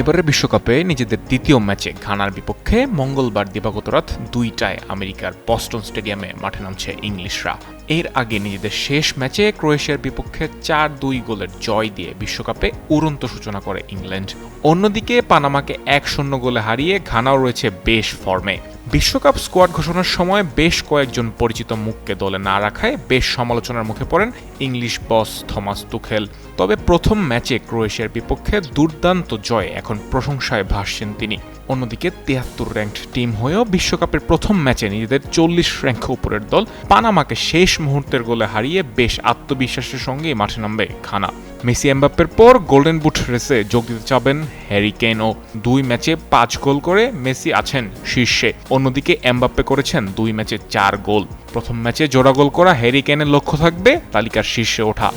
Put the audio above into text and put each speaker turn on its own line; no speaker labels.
এবারের বিশ্বকাপে নিজেদের দ্বিতীয় ম্যাচে ঘানার বিপক্ষে মঙ্গলবার দিবাগত রাত 2টায় আমেরিকার বস্টন স্টেডিয়ামে মাঠে নামছে ইংলিশরা। এর আগে নিজেদের শেষ ম্যাচে ক্রোয়েশিয়ার বিপক্ষে 4-2 গোলের জয় দিয়ে বিশ্বকাপে উড়ন্ত সূচনা করে ইংল্যান্ড। অন্যদিকে পানামাকে 1-0 গোলে হারিয়ে ঘানাও রয়েছে বেশ ফর্মে। বিশ্বকাপ স্কোয়াড ঘোষণার সময় বেশ কয়েকজন পরিচিত মুখকে দলে না রাখায় বেশ সমালোচনার মুখে পড়েন ইংলিশ বস থমাস তুখেল। তবে প্রথম ম্যাচে ক্রোয়েশিয়ার বিপক্ষে দুর্দান্ত জয় এখন প্রশংসায় ভাসছেন তিনি। অন্যদিকে 73 র্যাঙ্কড টিম হয়েও বিশ্বকাপের প্রথম ম্যাচে নিজেদের 40 র্যাঙ্ক উপরের দল পানামাকে শেষ মুহূর্তের গোলে হারিয়ে বেশ আত্মবিশ্বাসের সঙ্গে মাঠে নামবে ঘানা। মেসি এমবাপ্পের পর গোল্ডেন বুট রেসে যোগ দিতে চাবেন হ্যারি কেইনও। 2 ম্যাচে 5 গোল করে মেসি আছেন শীর্ষে। অন্যদিকে এমবাপ্পে করেছেন 2 ম্যাচে 4 গোল। প্রথম ম্যাচে জোড়া গোল করা হ্যারি কেইনের লক্ষ্য থাকবে তালিকার শীর্ষে ওঠা।